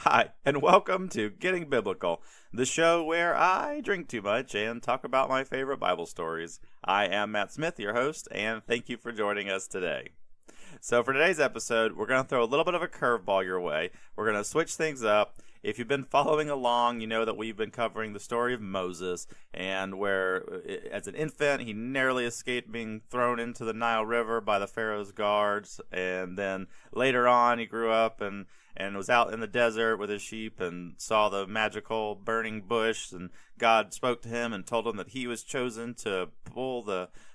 Hi, and welcome to Getting Biblical, the show where I drink too much and talk about my favorite Bible stories. I am Matt Smith, your host, and thank you for joining us today. So for today's episode, we're going to throw a little bit of a curveball your way. We're going to switch things up. If you've been following along, you know that we've been covering the story of Moses, and where, as an infant, he narrowly escaped being thrown into the Nile River by the Pharaoh's guards, and then later on he grew up and was out in the desert with his sheep and saw the magical burning bush, and God spoke to him and told him that he was chosen to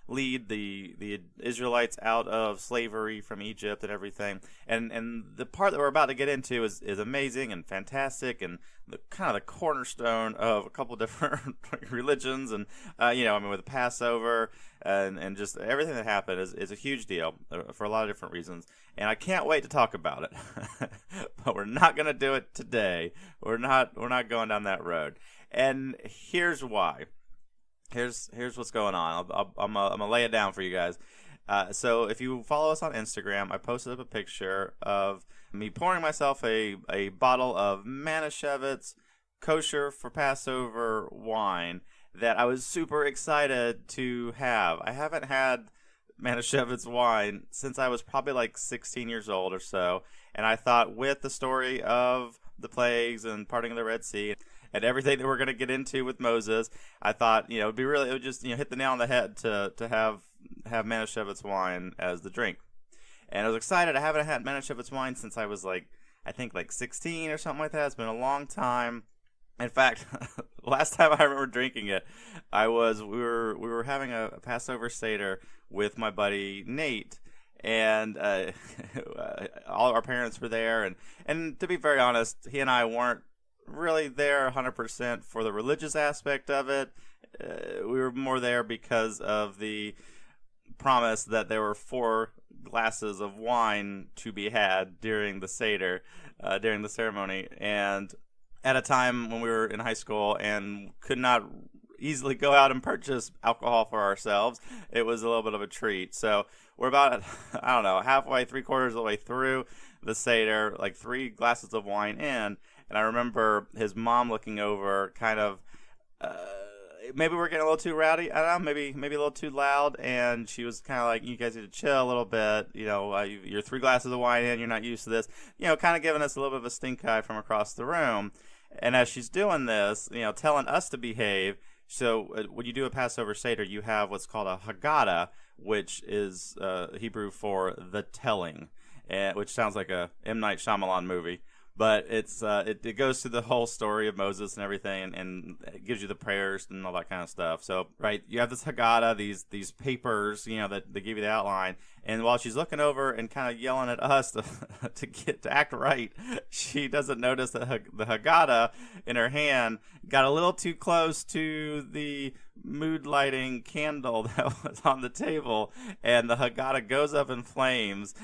lead the Israelites out of slavery from Egypt and everything. And the part that we're about to get into is amazing and fantastic, and the kind of the cornerstone of a couple different religions, and with the Passover and just everything that happened is a huge deal for a lot of different reasons. And I can't wait to talk about it. But we're not going to do it today. We're not going down that road. And here's why. Here's what's going on. I'm gonna lay it down for you guys. So if you follow us on Instagram, I posted up a picture of me pouring myself a bottle of Manischewitz Kosher for Passover wine that I was super excited to have. I haven't had Manischewitz wine since I was probably like 16 years old or so, and I thought, with the story of the plagues and parting of the Red Sea and everything that we're going to get into with Moses, I thought, it would just hit the nail on the head to have Manischewitz wine as the drink. And I was excited. I haven't had Manischewitz wine since I was like 16 or something like that. It's been a long time. In fact, last time I remember drinking it, we were having a Passover Seder with my buddy Nate, and all our parents were there, and to be very honest, he and I weren't really there 100% for the religious aspect of it. We were more there because of the promise that there were 4 glasses of wine to be had during the Seder, during the ceremony, and at a time when we were in high school and could not easily go out and purchase alcohol for ourselves, it was a little bit of a treat. So we're about, halfway, 3/4 of the way through the Seder, like 3 glasses of wine in, and I remember his mom looking over, kind of, maybe we're getting a little too rowdy, I don't know, maybe a little too loud, and she was kind of like, you guys need to chill a little bit, you're 3 glasses of wine in, you're not used to this, kind of giving us a little bit of a stink eye from across the room. And as she's doing this, telling us to behave. So when you do a Passover Seder, you have what's called a Haggadah, which is Hebrew for the telling, which sounds like a M. Night Shyamalan movie. But it goes through the whole story of Moses and everything, and it gives you the prayers and all that kind of stuff. So, right, you have this Haggadah, these papers, that they give you the outline. And while she's looking over and kind of yelling at us to act right, she doesn't notice that the Haggadah in her hand got a little too close to the mood lighting candle that was on the table, and the Haggadah goes up in flames,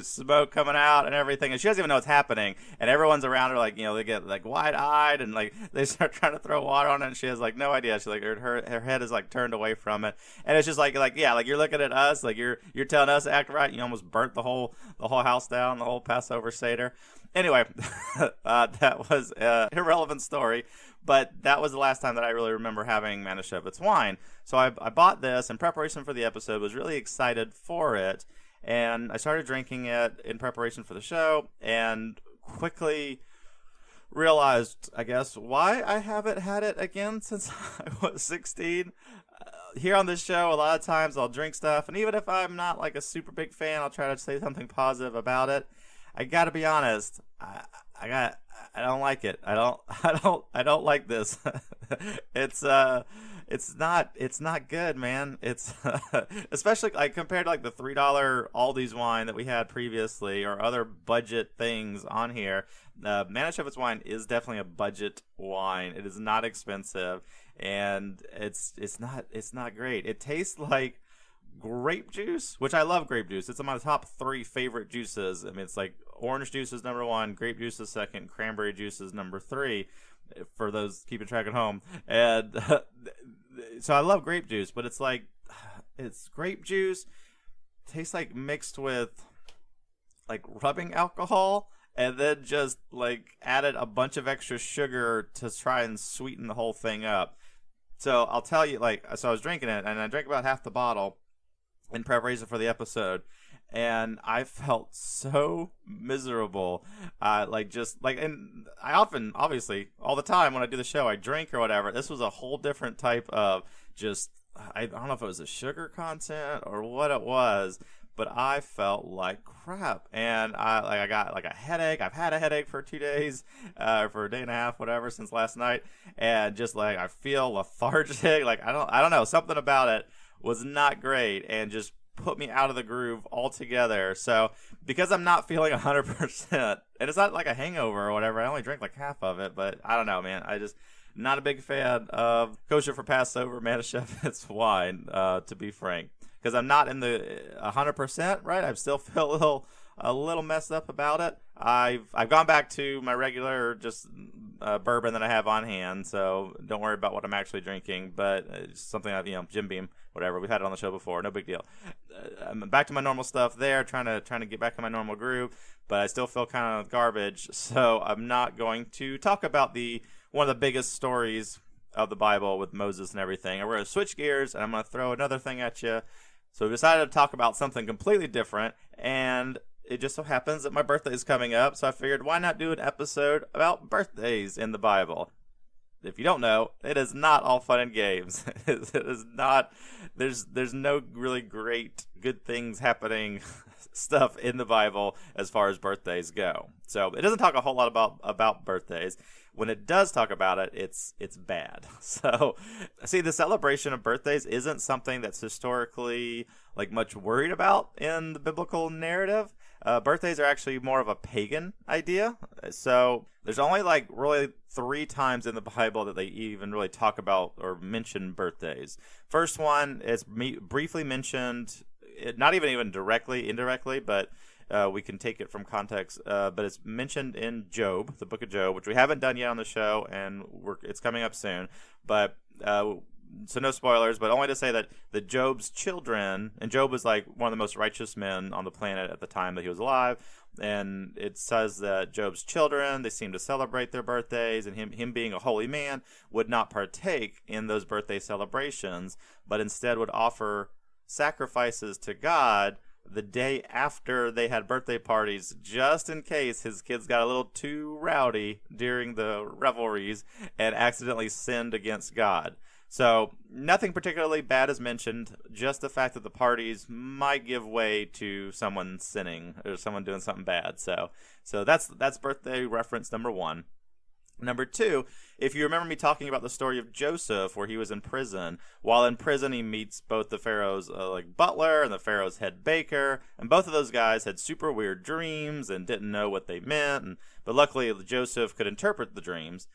smoke coming out and everything, and she doesn't even know what's happening, and everyone's around her they get like wide-eyed, and like they start trying to throw water on it, and she has like no idea. She's like, her head is like turned away from it, and it's just like you're looking at us, like you're telling us to act right, and you almost burnt the whole house down, the whole Passover Seder. Anyway, that was an irrelevant story, but that was the last time that I really remember having Manischewitz wine. So I bought this in preparation for the episode, was really excited for it, and I started drinking it in preparation for the show, and quickly realized, I guess, why I haven't had it again since I was 16. Here on this show, a lot of times I'll drink stuff, and even if I'm not like a super big fan, I'll try to say something positive about it. I gotta be honest, I don't like it. I don't like this. It's not good, man. It's especially like compared to like the $3 Aldi's wine that we had previously, or other budget things on here. Manischewitz wine is definitely a budget wine. It is not expensive, and it's not great. It tastes like grape juice, which I love grape juice. It's my top 3 favorite juices. I mean, it's like orange juice is number 1, grape juice is second, cranberry juice is number 3, for those keeping track at home. And so I love grape juice, but it's grape juice tastes like mixed with like rubbing alcohol, and then just like added a bunch of extra sugar to try and sweeten the whole thing up. So I'll tell you, so I was drinking it, and I drank about half the bottle in preparation for the episode, and I felt so miserable. And I often, obviously, all the time when I do the show, I drink or whatever. This was a whole different type of just, I don't know if it was the sugar content or what it was, but I felt like crap, and I got like a headache. I've had a headache for 2 days, for a day and a half, whatever, since last night, and just like I feel lethargic. Like I don't know, something about it was not great, and just put me out of the groove altogether. So because I'm not feeling 100%, and it's not like a hangover or whatever, I only drank like half of it, but I don't know, man. I just not a big fan of Kosher for Passover Manischewitz wine, to be frank. Because I'm not in the 100%, right? I still feel a little messed up about it. I've gone back to my regular just bourbon that I have on hand, so don't worry about what I'm actually drinking. But it's something Jim Beam, whatever. We've had it on the show before, no big deal. I'm back to my normal stuff there, trying to get back in my normal groove, but I still feel kind of garbage. So I'm not going to talk about one of the biggest stories of the Bible with Moses and everything. And we're going to switch gears, and I'm going to throw another thing at you. So we decided to talk about something completely different, and it just so happens that my birthday is coming up, so I figured why not do an episode about birthdays in the Bible. If you don't know, it is not all fun and games. It is not. There's no really great good things happening stuff in the Bible as far as birthdays go. So it doesn't talk a whole lot about birthdays. When it does talk about it, it's bad. So, see, the celebration of birthdays isn't something that's historically like much worried about in the biblical narrative. Birthdays are actually more of a pagan idea. So there's only like really 3 times in the Bible that they even really talk about or mention birthdays. First one is briefly mentioned, not even directly, indirectly, but we can take it from context, but it's mentioned in Job, the book of Job, which we haven't done yet on the show, and it's coming up soon. But so no spoilers, but only to say that Job's children, and Job was like one of the most righteous men on the planet at the time that he was alive, and it says that Job's children, they seem to celebrate their birthdays, and him being a holy man would not partake in those birthday celebrations, but instead would offer sacrifices to God the day after they had birthday parties, just in case his kids got a little too rowdy during the revelries and accidentally sinned against God. So nothing particularly bad is mentioned, just the fact that the parties might give way to someone sinning or someone doing something bad. So that's birthday reference number 1. Number 2, if you remember me talking about the story of Joseph, where he was in prison. While in prison, he meets both the Pharaoh's butler and the Pharaoh's head baker, and both of those guys had super weird dreams and didn't know what they meant. But luckily, Joseph could interpret the dreams.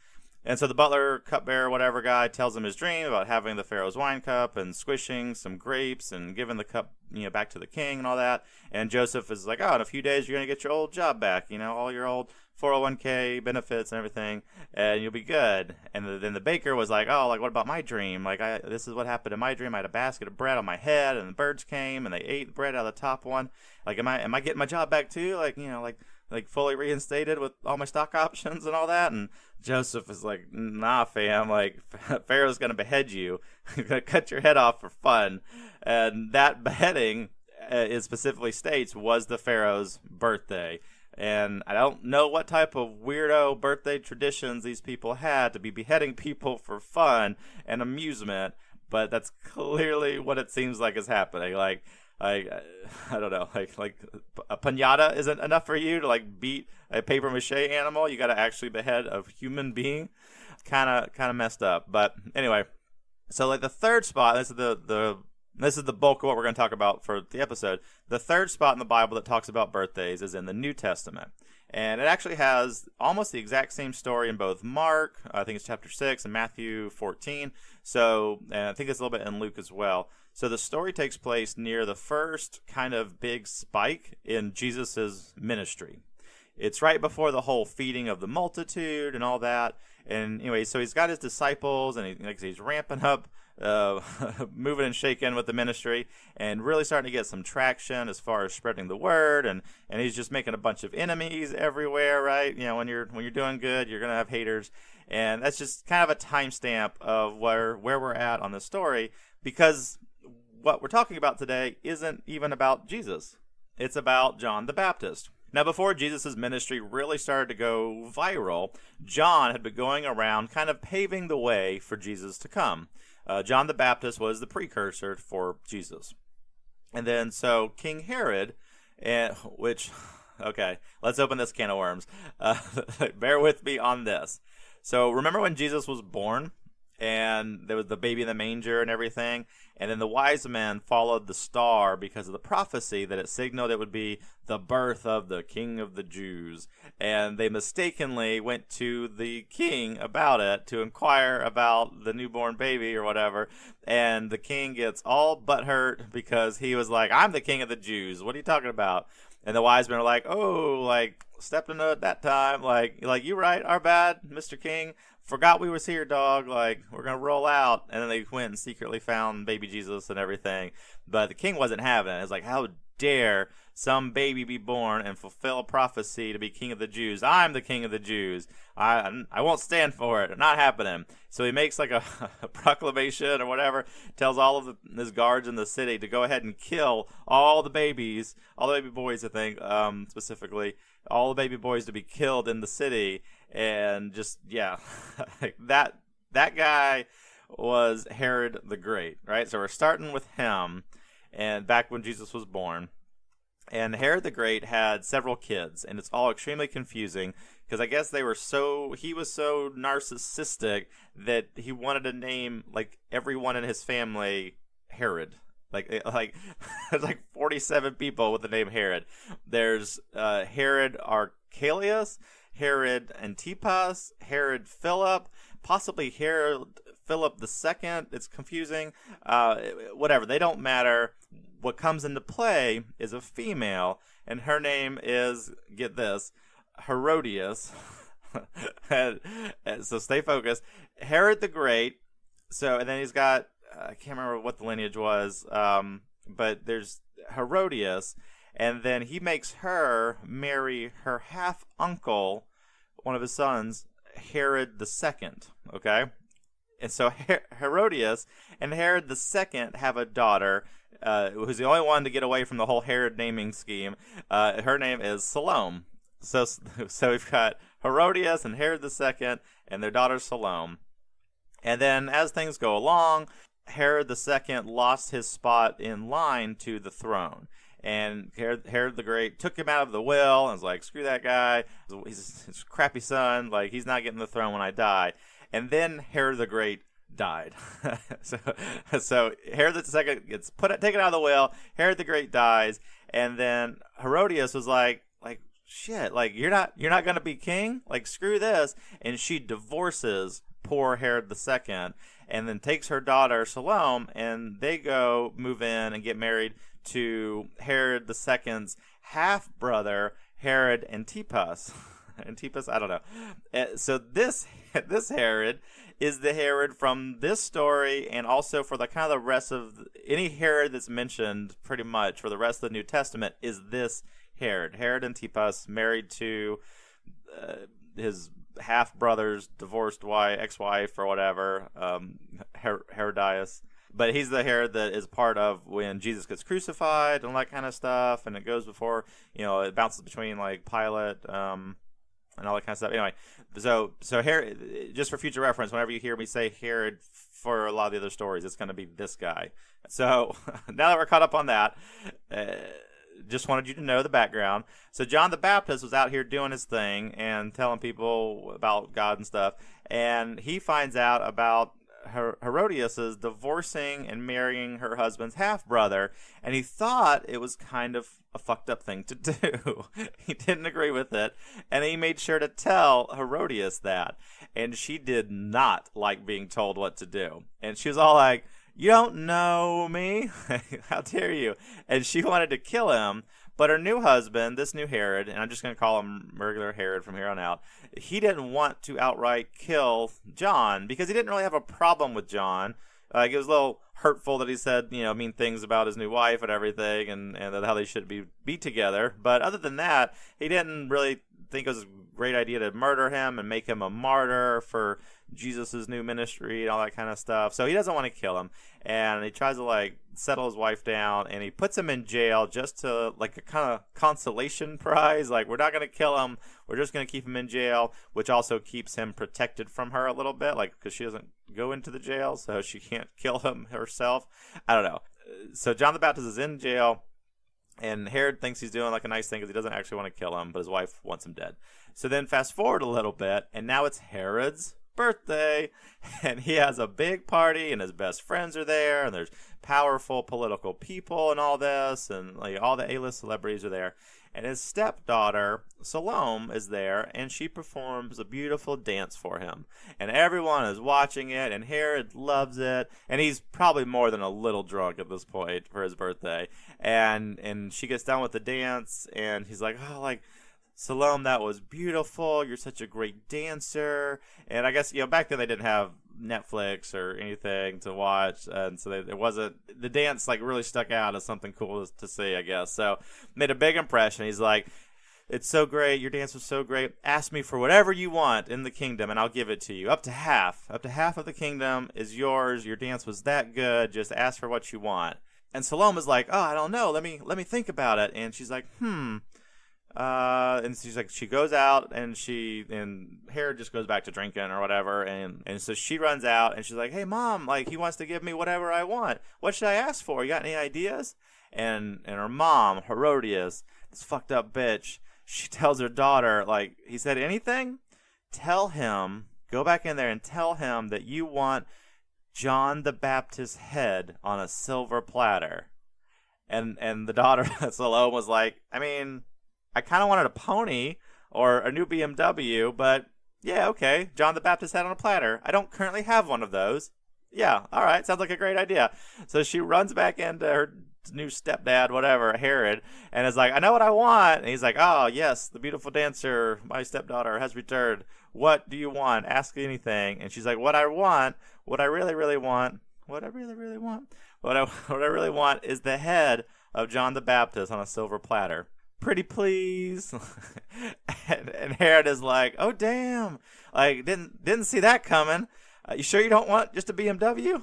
And so the butler, cupbearer, whatever guy tells him his dream about having the Pharaoh's wine cup and squishing some grapes and giving the cup, back to the king and all that. And Joseph is like, oh, in a few days you're going to get your old job back, all your old 401k benefits and everything, and you'll be good. And then the baker was like, oh, what about my dream? This is what happened in my dream. I had a basket of bread on my head, and the birds came and they ate the bread out of the top one. Am I getting my job back too? Fully reinstated with all my stock options and all that? And Joseph is like, nah, fam, Pharaoh's going to behead you. He's going to cut your head off for fun. And that beheading, it specifically states, was the Pharaoh's birthday. And I don't know what type of weirdo birthday traditions these people had to be beheading people for fun and amusement, but that's clearly what it seems like is happening. I don't know, a piñata isn't enough for you to beat a paper mache animal. You got to actually behead a human being. Kind of messed up. But anyway, so the third spot, this is the bulk of what we're going to talk about for the episode. The third spot in the Bible that talks about birthdays is in the New Testament. And it actually has almost the exact same story in both Mark, I think it's chapter 6, and Matthew 14. And I think it's a little bit in Luke as well. So the story takes place near the first kind of big spike in Jesus's ministry. It's right before the whole feeding of the multitude and all that. And anyway, so he's got his disciples, and he's ramping up moving and shaking with the ministry and really starting to get some traction as far as spreading the word, and he's just making a bunch of enemies everywhere, right? When you're doing good, you're gonna have haters, and that's just kind of a timestamp of where we're at on the story, because what we're talking about today isn't even about Jesus. It's about John the Baptist. Now, before Jesus' ministry really started to go viral, John had been going around kind of paving the way for Jesus to come. John the Baptist was the precursor for Jesus. And then, so King Herod, okay, let's open this can of worms. Bear with me on this. So remember when Jesus was born, and there was the baby in the manger and everything, and then the wise men followed the star because of the prophecy that it signaled it would be the birth of the King of the Jews, and they mistakenly went to the king about it to inquire about the newborn baby or whatever, and the king gets all butthurt because he was like, I'm the King of the Jews, what are you talking about? And the wise men are like, oh, like, stepped into it that time, like you right, our bad, Mr. King, forgot we was here, dog, like, we're gonna roll out. And then they went and secretly found baby Jesus and everything, but the king wasn't having it. It's like, how dare some baby be born and fulfill a prophecy to be King of the Jews? I'm the King of the Jews. I won't stand for it. Not happening. So he makes like a proclamation or whatever, tells all of his guards in the city to go ahead and kill all the baby boys, I think, specifically, all the baby boys to be killed in the city. And just, yeah, that guy was Herod the Great, right? So we're starting with him, and back when Jesus was born. And Herod the Great had several kids, and it's all extremely confusing because I guess he was so narcissistic that he wanted to name like everyone in his family Herod. Like there's like 47 people with the name Herod. There's Herod Archelaus, Herod Antipas, Herod Philip, possibly Herod Philip II. It's confusing. Whatever, they don't matter. What comes into play is a female, and her name is, get this, Herodias. and so stay focused. Herod the Great. So, and then he's got, I can't remember what the lineage was, but there's Herodias, and then he makes her marry her half-uncle, one of his sons, Herod II, okay? And so Herodias and Herod II have a daughter who's the only one to get away from the whole Herod naming scheme. Her name is Salome. So we've got Herodias and Herod II and their daughter Salome. And then as things go along, Herod II lost his spot in line to the throne. And Herod the Great took him out of the will and was like, screw that guy. He's his crappy son. Like, he's not getting the throne when I die. And then Herod the Great died. so Herod II gets taken out of the will. Herod the Great dies. And then Herodias was like, shit, like, you're not going to be king? Like, screw this. And she divorces poor Herod II and then takes her daughter Salome, and they go move in and get married to Herod II's half-brother, Herod Antipas. Antipas, I don't know. So this Herod is the Herod from this story, and also for the kind of the rest of any Herod that's mentioned pretty much for the rest of the New Testament is this Herod. Herod Antipas, married to his half-brother's divorced ex-wife or whatever, Herodias. But he's the Herod that is part of when Jesus gets crucified and all that kind of stuff, and it goes before, it bounces between like Pilate and all that kind of stuff. Anyway, so Herod, just for future reference, whenever you hear me say Herod for a lot of the other stories, it's going to be this guy. So now that we're caught up on that, just wanted you to know the background. So John the Baptist was out here doing his thing and telling people about God and stuff, and he finds out about Herodias' divorcing and marrying her husband's half-brother, and he thought it was kind of a fucked up thing to do. He didn't agree with it, and he made sure to tell Herodias that, and she did not like being told what to do. And she was all like, you don't know me? How dare you? And she wanted to kill him, but her new husband, this new Herod, and I'm just going to call him regular Herod from here on out, he didn't want to outright kill John because he didn't really have a problem with John. Like, it was a little hurtful that he said, mean things about his new wife and everything, and how they should be together. But other than that, he didn't really think it was a great idea to murder him and make him a martyr for Jesus' new ministry and all that kind of stuff. So he doesn't want to kill him, and he tries to settle his wife down, and he puts him in jail just to a kind of consolation prize. Like, we're not going to kill him, we're just going to keep him in jail, which also keeps him protected from her a little bit, because she doesn't go into the jail, so she can't kill him herself. I don't know. So John the Baptist is in jail, and Herod thinks he's doing a nice thing because he doesn't actually want to kill him, but his wife wants him dead. So then fast forward a little bit, and now it's Herod's birthday, and he has a big party, and his best friends are there, and there's powerful political people and all this, and all the A-list celebrities are there. And his stepdaughter, Salome, is there, and she performs a beautiful dance for him. And everyone is watching it, and Herod loves it. And he's probably more than a little drunk at this point for his birthday. And she gets done with the dance, and he's like, Salome, that was beautiful. You're such a great dancer. And I guess, back then they didn't have Netflix or anything to watch, and so it wasn't, the dance really stuck out as something cool to see, I guess. So made a big impression. He's like, it's so great, your dance was so great, ask me for whatever you want in the kingdom and I'll give it to you. Up to half of the kingdom is yours. Your dance was that good, just ask for what you want. And Salome is like, I don't know, let me think about it. And she's like, and she's like, she goes out, and Herod just goes back to drinking or whatever, and so she runs out, and she's like, hey mom, he wants to give me whatever I want. What should I ask for? You got any ideas? And her mom, Herodias, this fucked up bitch, she tells her daughter, he said anything? Tell him, go back in there and tell him that you want John the Baptist's head on a silver platter. And the daughter, Salome, was like, I kind of wanted a pony or a new BMW, but yeah, okay, John the Baptist head on a platter. I don't currently have one of those. Yeah, all right, sounds like a great idea. So she runs back into her new stepdad, whatever, Herod, and is like, I know what I want. And he's like, oh, yes, the beautiful dancer, my stepdaughter, has returned. What do you want? Ask anything. And she's like, what I really want is the head of John the Baptist on a silver platter. Pretty please. and Herod is like, oh damn, didn't see that coming. You sure you don't want just a BMW?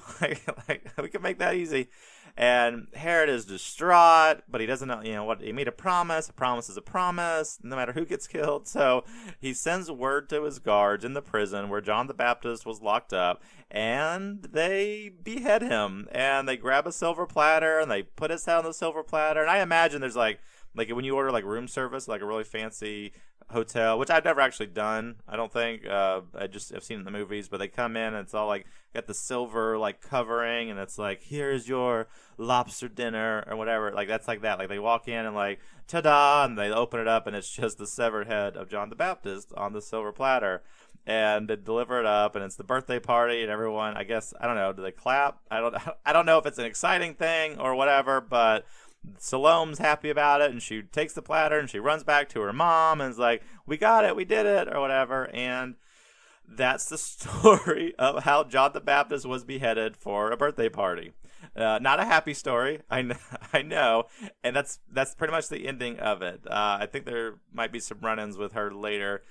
We can make that easy. And Herod is distraught, but he doesn't know, what, he made a promise. A promise is a promise, no matter who gets killed. So he sends word to his guards in the prison where John the Baptist was locked up, and they behead him. And they grab a silver platter, and they put his head on the silver platter. And I imagine there's when you order room service, a really fancy hotel, which I've never actually done, I don't think. I've seen it in the movies, but they come in and it's all got the silver covering, and it's here's your lobster dinner or whatever. That's like that. They walk in and ta-da, and they open it up, and it's just the severed head of John the Baptist on the silver platter. And they deliver it up, and it's the birthday party, and everyone, I guess, I don't know, do they clap? I don't know if it's an exciting thing or whatever, but Salome's happy about it, and she takes the platter and she runs back to her mom and is like, we got it, we did it, or whatever. And that's the story of how John the Baptist was beheaded for a birthday party. Not a happy story, I know, and that's pretty much the ending of it. I think there might be some run-ins with her later,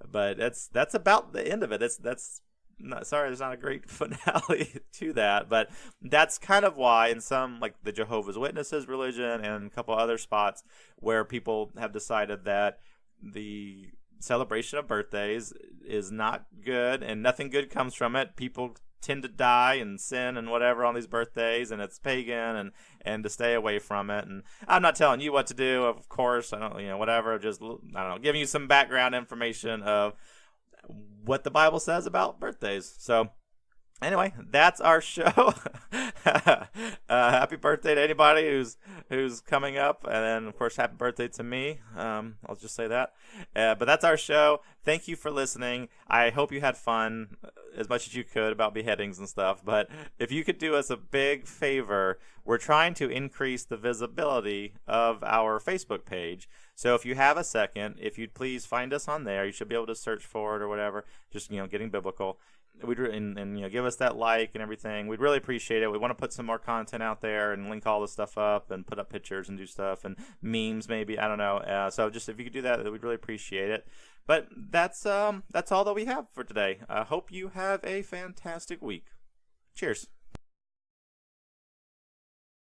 but that's about the end of it. There's not a great finale to that, but that's kind of why in some, the Jehovah's Witnesses religion and a couple other spots where people have decided that the celebration of birthdays is not good and nothing good comes from it. People tend to die and sin and whatever on these birthdays, and it's pagan, and to stay away from it. And I'm not telling you what to do, of course. I don't, whatever. Just, I don't know, giving you some background information of what the Bible says about birthdays. So anyway, that's our show. Happy birthday to anybody who's coming up, and then of course happy birthday to me. I'll just say that. But that's our show. Thank you for listening. I hope you had fun as much as you could about beheadings and stuff. But if you could do us a big favor, we're trying to increase the visibility of our Facebook page. So if you have a second, if you'd please find us on there, you should be able to search for it or whatever. Just Getting Biblical. And give us that like and everything. We'd really appreciate it. We want to put some more content out there and link all this stuff up and put up pictures and do stuff and memes maybe. I don't know. So just if you could do that, we'd really appreciate it. But that's all that we have for today. I hope you have a fantastic week. Cheers.